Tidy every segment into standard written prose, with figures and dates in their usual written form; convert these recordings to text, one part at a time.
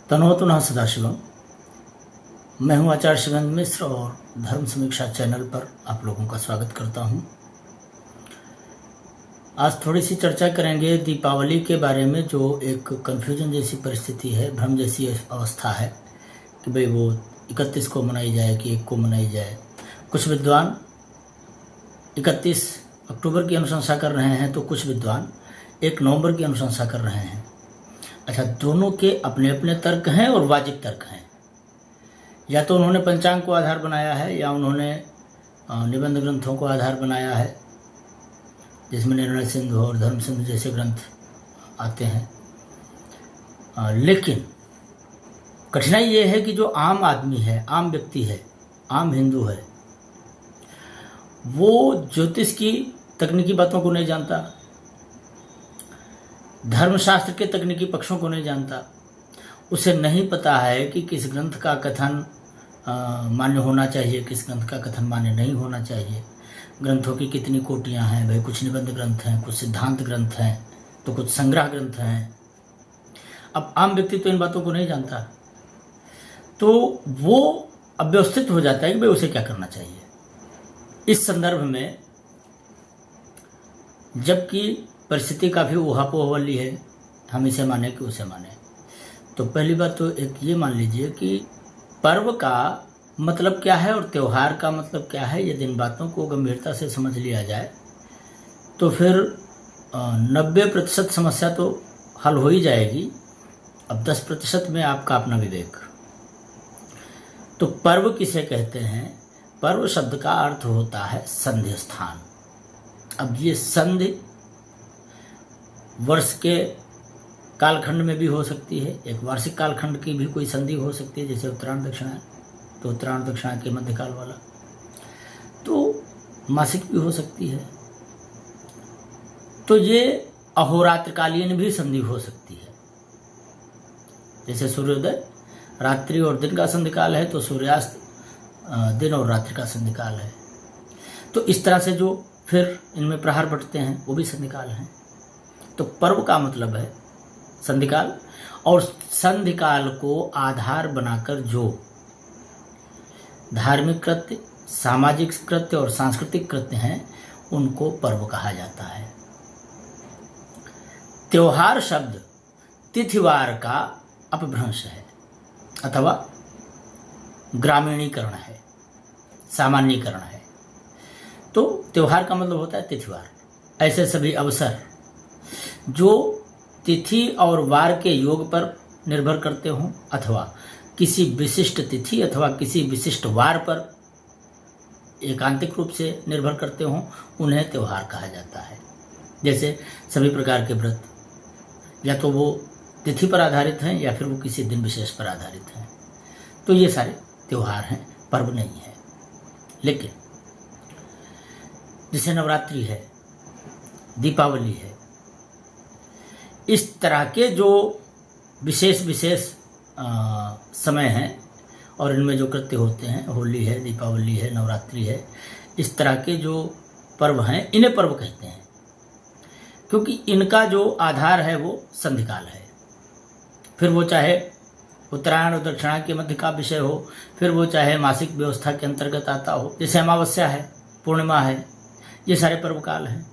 तनोतु नः सदाशिवम। मैं हूं आचार्य शिवेंद्र मिश्र और धर्म समीक्षा चैनल पर आप लोगों का स्वागत करता हूं। आज थोड़ी सी चर्चा करेंगे दीपावली के बारे में, जो एक कन्फ्यूजन जैसी परिस्थिति है, भ्रम जैसी अवस्था है कि भाई वो 31 को मनाई जाए कि 1 को मनाई जाए। कुछ विद्वान 31 अक्टूबर की अनुशंसा कर रहे हैं तो कुछ विद्वान 1 नवंबर की अनुशंसा कर रहे हैं। अच्छा, दोनों के अपने अपने तर्क हैं और वाजिब तर्क हैं। या तो उन्होंने पंचांग को आधार बनाया है या उन्होंने निबंध ग्रंथों को आधार बनाया है, जिसमें निर्णय सिंधु और धर्म सिंधु जैसे ग्रंथ आते हैं। लेकिन कठिनाई ये है कि जो आम आदमी है, आम व्यक्ति है, आम हिंदू है, वो ज्योतिष की तकनीकी बातों को नहीं जानता, धर्मशास्त्र के तकनीकी पक्षों को नहीं जानता। उसे नहीं पता है कि किस ग्रंथ का कथन मान्य होना चाहिए, किस ग्रंथ का कथन मान्य नहीं होना चाहिए। ग्रंथों की कितनी कोटियां हैं भाई, कुछ निबंध ग्रंथ हैं, कुछ सिद्धांत ग्रंथ हैं, तो कुछ संग्रह ग्रंथ हैं। अब आम व्यक्ति तो इन बातों को नहीं जानता, तो वो अव्यवस्थित हो जाता है कि भाई उसे क्या करना चाहिए। इस संदर्भ में जबकि परिस्थिति काफ़ी ऊहापोह वाली है, हम इसे माने कि उसे माने, तो पहली बात तो एक ये मान लीजिए कि पर्व का मतलब क्या है और त्यौहार का मतलब क्या है। यदि इन बातों को गंभीरता से समझ लिया जाए तो फिर 90% समस्या तो हल हो ही जाएगी। अब 10% में आपका अपना विवेक। तो पर्व किसे कहते हैं? पर्व शब्द का अर्थ होता है संधि स्थान। अब ये संधि वर्ष के कालखंड में भी हो सकती है, एक वार्षिक कालखंड की भी कोई संधि हो सकती है, जैसे उत्तरायण दक्षिणा है तो उत्तरायण दक्षिणा के मध्यकाल वाला, तो मासिक भी हो सकती है। तो ये अहोरात्रकालीन भी संधि हो सकती है। जैसे सूर्योदय रात्रि और दिन का संधिकाल है, तो सूर्यास्त दिन और रात्रि का संधिकाल है। तो इस तरह से जो फिर इनमें प्रहार बटते हैं वो भी संधिकाल हैं। तो पर्व का मतलब है संधिकाल, और संधिकाल को आधार बनाकर जो धार्मिक कृत्य, सामाजिक कृत्य और सांस्कृतिक कृत्य हैं उनको पर्व कहा जाता है। त्योहार शब्द तिथिवार का अपभ्रंश है अथवा ग्रामीणीकरण है, सामान्यीकरण है। तो त्योहार का मतलब होता है तिथिवार। ऐसे सभी अवसर जो तिथि और वार के योग पर निर्भर करते हों अथवा किसी विशिष्ट तिथि अथवा किसी विशिष्ट वार पर एकांतिक रूप से निर्भर करते हों, उन्हें त्योहार कहा जाता है। जैसे सभी प्रकार के व्रत या तो वो तिथि पर आधारित हैं या फिर वो किसी दिन विशेष पर आधारित हैं। तो ये सारे त्योहार हैं, पर्व नहीं है। लेकिन जैसे नवरात्रि है, दीपावली है, इस तरह के जो विशेष समय हैं और इनमें जो कृत्य होते हैं, होली है, दीपावली है, नवरात्रि है, इस तरह के जो पर्व हैं इन्हें पर्व कहते हैं, क्योंकि इनका जो आधार है वो संधिकाल है। फिर वो चाहे उत्तरायण और दक्षिणा के मध्य का विषय हो, फिर वो चाहे मासिक व्यवस्था के अंतर्गत आता हो, जैसे अमावस्या है, पूर्णिमा है, ये सारे पर्व काल हैं।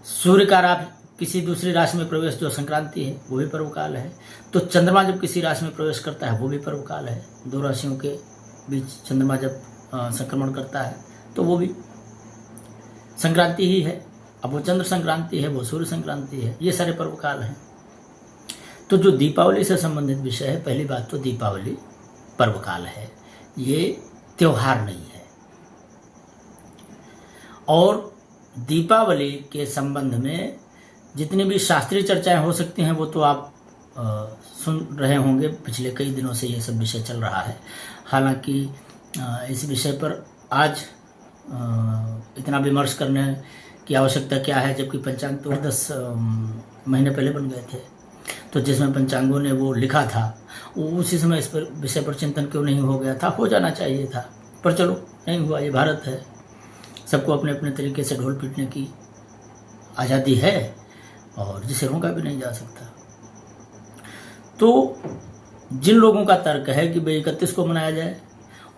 सूर्य का किसी दूसरी राशि में प्रवेश, जो संक्रांति है, वो भी पर्व काल है। तो चंद्रमा जब किसी राशि में प्रवेश करता है वो भी पर्व काल है। 2 राशियों के बीच चंद्रमा जब संक्रमण करता है तो वो भी संक्रांति ही है। अब वो चंद्र संक्रांति है, वो सूर्य संक्रांति है, ये सारे पर्व काल हैं। तो जो दीपावली से संबंधित विषय है, पहली बात तो दीपावली पर्व काल है, ये त्योहार नहीं है। और दीपावली के संबंध में जितनी भी शास्त्रीय चर्चाएं हो सकती हैं वो तो आप सुन रहे होंगे। पिछले कई दिनों से ये सब विषय चल रहा है। हालांकि इस विषय पर आज इतना विमर्श करने की आवश्यकता क्या है, जबकि पंचांग तो 10 महीने पहले बन गए थे। तो जिसमें पंचांगों ने वो लिखा था, उसी समय इस पर विषय पर चिंतन क्यों नहीं हो गया था? हो जाना चाहिए था, पर चलो नहीं हुआ। ये भारत है, सबको अपने अपने तरीके से ढोल पीटने की आज़ादी है और जिसे रोका भी नहीं जा सकता। तो जिन लोगों का तर्क है कि भाई 31 को मनाया जाए,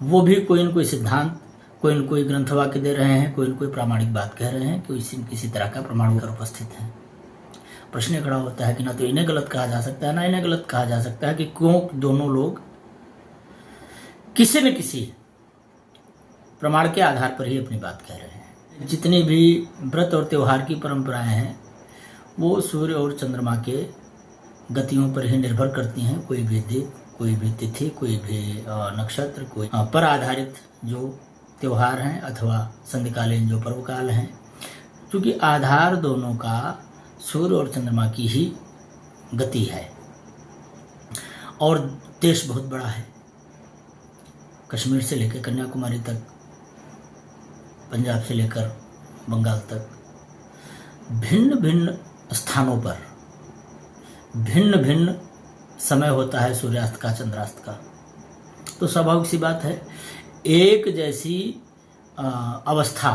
वो भी कोई न कोई सिद्धांत, कोई न कोई ग्रंथ वाक्य दे रहे हैं, कोई न कोई प्रामाणिक बात कह रहे हैं, कोई किसी तरह का प्रमाण पर उपस्थित है। प्रश्न ये खड़ा होता है कि ना तो इन्हें गलत कहा जा सकता है, ना इन्हें गलत कहा जा सकता है कि क्यों दोनों लोग किसी न किसी प्रमाण के आधार पर ही अपनी बात कह रहे हैं। जितनी भी व्रत और त्यौहार की परंपराएं हैं वो सूर्य और चंद्रमा के गतियों पर ही निर्भर करती हैं। कोई भी दिन, कोई भी तिथि, कोई भी नक्षत्र, कोई पर आधारित जो त्यौहार हैं अथवा संधिकालीन जो पर्वकाल हैं, क्योंकि आधार दोनों का सूर्य और चंद्रमा की ही गति है। और देश बहुत बड़ा है, कश्मीर से लेकर कन्याकुमारी तक, पंजाब से लेकर बंगाल तक, भिन्न भिन्न स्थानों पर भिन्न भिन्न समय होता है सूर्यास्त का, चंद्रास्त का। तो स्वाभाविक सी बात है, एक जैसी अवस्था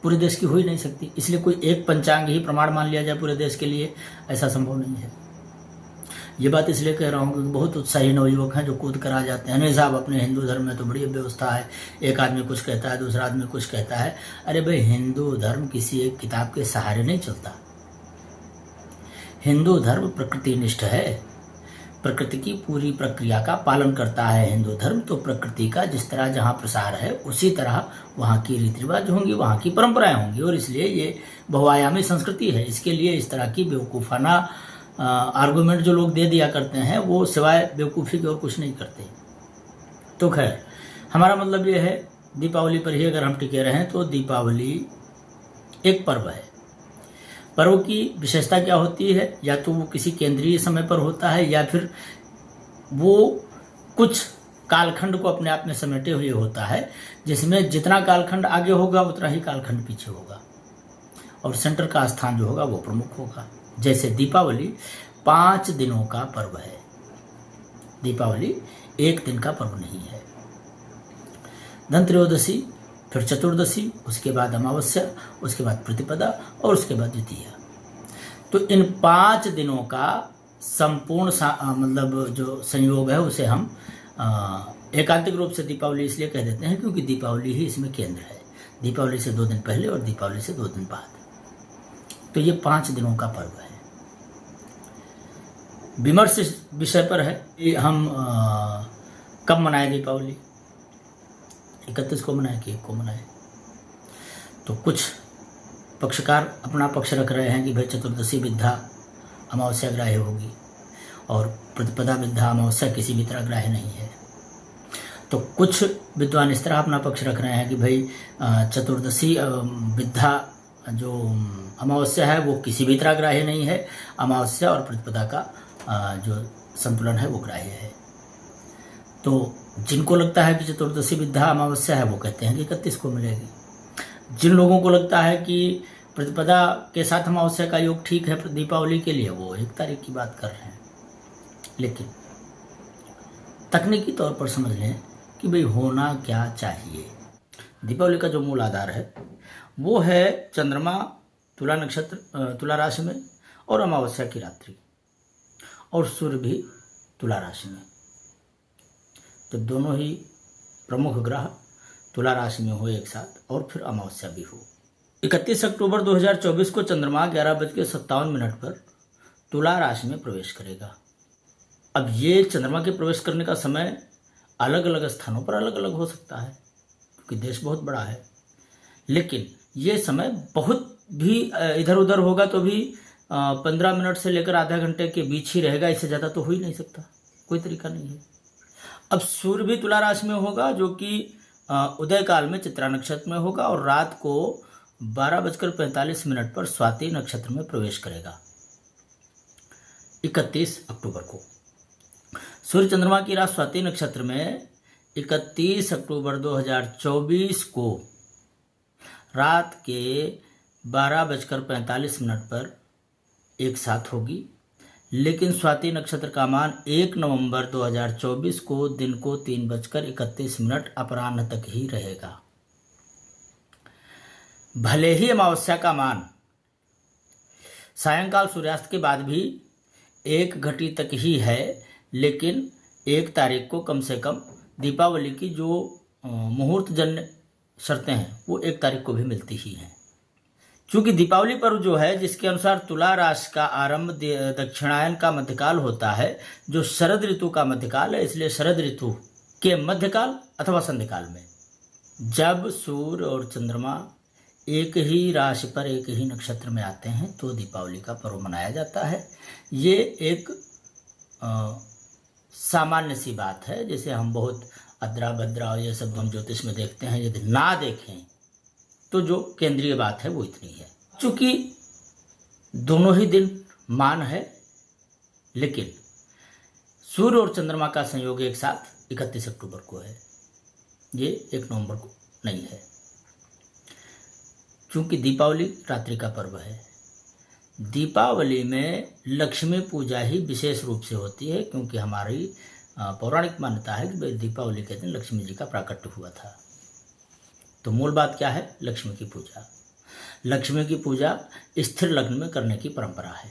पूरे देश की हो ही नहीं सकती। इसलिए कोई एक पंचांग ही प्रमाण मान लिया जाए पूरे देश के लिए, ऐसा संभव नहीं है। ये बात इसलिए कह रहा हूँ क्योंकि बहुत उत्साही नवयुवक हैं जो कूद कर आ जाते हैं, नहीं साहब अपने हिंदू धर्म में तो बड़ी व्यवस्था है, एक आदमी कुछ कहता है, दूसरा आदमी कुछ कहता है। अरे भाई, हिंदू धर्म किसी एक किताब के सहारे नहीं चलता। हिंदू धर्म प्रकृतिनिष्ठ है, प्रकृति की पूरी प्रक्रिया का पालन करता है हिंदू धर्म। तो प्रकृति का जिस तरह जहाँ प्रसार है उसी तरह वहाँ की रीति रिवाज होंगी, वहाँ की परंपराएं होंगी, और इसलिए ये बहुआयामी संस्कृति है। इसके लिए इस तरह की बेवकूफ़ाना आर्गुमेंट जो लोग दे दिया करते हैं वो सिवाय बेवकूफ़ी के और कुछ नहीं करते। तो खैर, हमारा मतलब ये है, दीपावली पर ही अगर हम टिके रहें तो दीपावली एक पर्व है। पर्व की विशेषता क्या होती है? या तो वो किसी केंद्रीय समय पर होता है, या फिर वो कुछ कालखंड को अपने आप में समेटे हुए होता है, जिसमें जितना कालखंड आगे होगा उतना ही कालखंड पीछे होगा, और सेंटर का स्थान जो होगा वो प्रमुख होगा। जैसे दीपावली 5 दिनों का पर्व है, दीपावली एक दिन का पर्व नहीं है। धनत्रयोदशी, फिर चतुर्दशी, उसके बाद अमावस्या, उसके बाद प्रतिपदा, और उसके बाद द्वितीया। तो इन 5 दिनों का संपूर्ण मतलब जो संयोग है उसे हम एकांतिक रूप से दीपावली इसलिए कह देते हैं क्योंकि दीपावली ही इसमें केंद्र है। दीपावली से 2 दिन पहले और दीपावली से 2 दिन बाद। तो ये 5 दिनों का पर्व है। विमर्श इस विषय पर है कि हम कब मनाएं दीपावली, 31 को मनाएं कि 1 को मनाएं। तो कुछ पक्षकार अपना पक्ष रख रहे हैं कि भाई चतुर्दशी विद्या अमावस्या ग्राह्य होगी, और प्रतिपदा विद्या अमावस्या किसी भी तरह ग्राह्य नहीं है। तो कुछ विद्वान इस तरह अपना पक्ष रख रहे हैं कि भाई चतुर्दशी विद्या जो अमावस्या है वो किसी भी तरह ग्राह्य नहीं है, अमावस्या और प्रतिपदा का जो संतुलन है वो ग्राह्य है। तो जिनको लगता है कि चतुर्दशी विद्या अमावस्या है वो कहते हैं कि 31 को मिलेगी। जिन लोगों को लगता है कि प्रतिपदा के साथ अमावस्या का योग ठीक है दीपावली के लिए, वो 1 तारीख की बात कर रहे हैं। लेकिन तकनीकी तौर पर समझ लें कि भाई होना क्या चाहिए। दीपावली का जो मूल आधार है वो है चंद्रमा तुला नक्षत्र, तुला राशि में, और अमावस्या की रात्रि, और सूर्य भी तुला राशि में। तो दोनों ही प्रमुख ग्रह तुला राशि में हो एक साथ, और फिर अमावस्या भी हो। 31 अक्टूबर 2024 को चंद्रमा 11:57 पर तुला राशि में प्रवेश करेगा। अब ये चंद्रमा के प्रवेश करने का समय अलग अलग स्थानों पर अलग अलग हो सकता है क्योंकि देश बहुत बड़ा है, लेकिन ये समय बहुत भी इधर उधर होगा तो भी 15 मिनट से लेकर आधा घंटे के बीच ही रहेगा, इससे ज़्यादा तो हो ही नहीं सकता, कोई तरीका नहीं है। अब सूर्य भी तुला राशि में होगा जो कि उदय काल में चित्रा नक्षत्र में होगा, और रात को 12:45 पर स्वाति नक्षत्र में प्रवेश करेगा 31 अक्टूबर को। सूर्य चंद्रमा की राशि स्वाति नक्षत्र में 31 अक्टूबर 2024 को रात के 12:45 पर एक साथ होगी, लेकिन स्वाति नक्षत्र का मान 1 नवंबर 2024 को दिन को 3:31 अपराह्न तक ही रहेगा। भले ही अमावस्या का मान सायंकाल सूर्यास्त के बाद भी 1 घटी तक ही है, लेकिन 1 तारीख को कम से कम दीपावली की जो मुहूर्त जन्य शर्तें हैं वो 1 तारीख को भी मिलती ही हैं। क्योंकि दीपावली पर्व जो है, जिसके अनुसार तुला राशि का आरंभ दक्षिणायन का मध्यकाल होता है, जो शरद ऋतु का मध्यकाल है, इसलिए शरद ऋतु के मध्यकाल अथवा संध्याकाल में जब सूर्य और चंद्रमा एक ही राशि पर एक ही नक्षत्र में आते हैं तो दीपावली का पर्व मनाया जाता है। ये एक सामान्य सी बात है। जैसे हम बहुत अद्रा भद्रा और ये सब हम ज्योतिष में देखते हैं, यदि ना देखें तो जो केंद्रीय बात है वो इतनी है। चूंकि दोनों ही दिन मान है, लेकिन सूर्य और चंद्रमा का संयोग एक साथ 31 अक्टूबर को है, ये 1 नवंबर को नहीं है। चूंकि दीपावली रात्रि का पर्व है, दीपावली में लक्ष्मी पूजा ही विशेष रूप से होती है, क्योंकि हमारी पौराणिक मान्यता है कि दीपावली के दिन लक्ष्मी जी का प्राकट्य हुआ था। तो मूल बात क्या है? लक्ष्मी की पूजा। लक्ष्मी की पूजा स्थिर लग्न में करने की परंपरा है।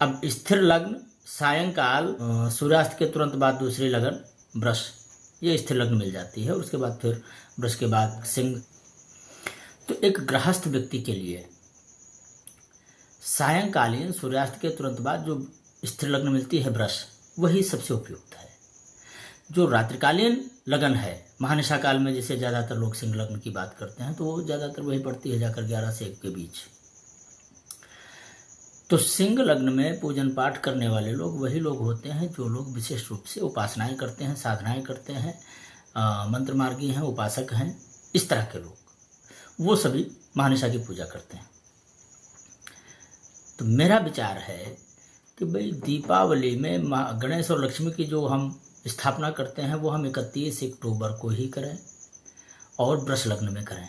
अब स्थिर लग्न सायंकाल सूर्यास्त के तुरंत बाद दूसरी लगन वृष, ये स्थिर लग्न मिल जाती है। और उसके बाद फिर वृष के बाद सिंह। तो एक गृहस्थ व्यक्ति के लिए सायंकालीन सूर्यास्त के तुरंत बाद जो स्थिर लग्न मिलती है वृष, वही सबसे उपयुक्त है। जो रात्रिकालीन लगन है, महानिशा काल में जिसे ज़्यादातर लोग सिंह लग्न की बात करते हैं, तो वो ज़्यादातर वही पड़ती है जाकर 11 से 1 के बीच। तो सिंह लग्न में पूजन पाठ करने वाले लोग वही लोग होते हैं जो लोग विशेष रूप से उपासनाएं करते हैं, साधनाएं करते हैं, मंत्र मार्गी हैं, उपासक हैं। इस तरह के लोग वो सभी महानिशा की पूजा करते हैं। तो मेरा विचार है कि भाई दीपावली में गणेश और लक्ष्मी की जो हम स्थापना करते हैं वो हम 31 अक्टूबर को ही करें और वृष लग्न में करें।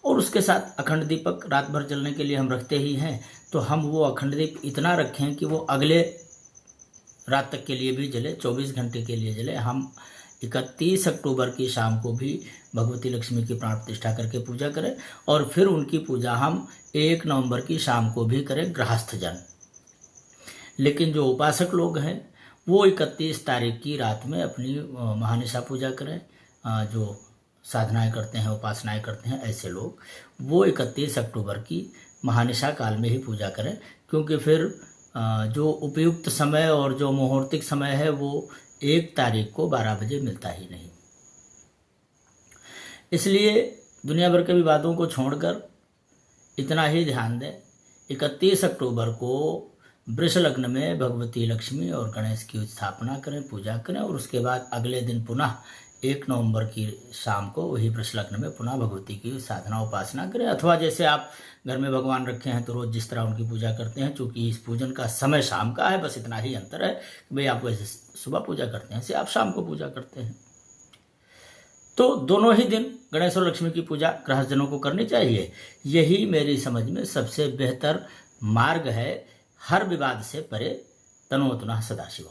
और उसके साथ अखंड दीपक रात भर जलने के लिए हम रखते ही हैं, तो हम वो अखंड दीप इतना रखें कि वो अगले रात तक के लिए भी जले, 24 घंटे के लिए जले। हम 31 अक्टूबर की शाम को भी भगवती लक्ष्मी की प्राण प्रतिष्ठा करके पूजा करें और फिर उनकी पूजा हम 1 नवंबर की शाम को भी करें, गृहस्थ जन। लेकिन जो उपासक लोग हैं वो 31 तारीख की रात में अपनी महानिशा पूजा करें। जो साधनाएं करते हैं, उपासनाएं करते हैं, ऐसे लोग वो 31 अक्टूबर की महानिशा काल में ही पूजा करें, क्योंकि फिर जो उपयुक्त समय और जो मुहूर्तिक समय है वो 1 तारीख को 12 बजे मिलता ही नहीं। इसलिए दुनिया भर के विवादों को छोड़कर इतना ही ध्यान दें, 31 अक्टूबर को वृष लग्न में भगवती लक्ष्मी और गणेश की स्थापना करें, पूजा करें और उसके बाद अगले दिन पुनः 1 नवंबर की शाम को वही वृष लग्न में पुनः भगवती की साधना उपासना करें। अथवा जैसे आप घर में भगवान रखे हैं तो रोज जिस तरह उनकी पूजा करते हैं, चूंकि इस पूजन का समय शाम का है, बस इतना ही अंतर है कि भाई आप वैसे सुबह पूजा करते हैं, ऐसे आप शाम को पूजा करते हैं। तो दोनों ही दिन गणेश और लक्ष्मी की पूजा गृहस्थजनों को करनी चाहिए। यही मेरी समझ में सबसे बेहतर मार्ग है। हर विवाद से परे, तनो तुनः सदाशिवम।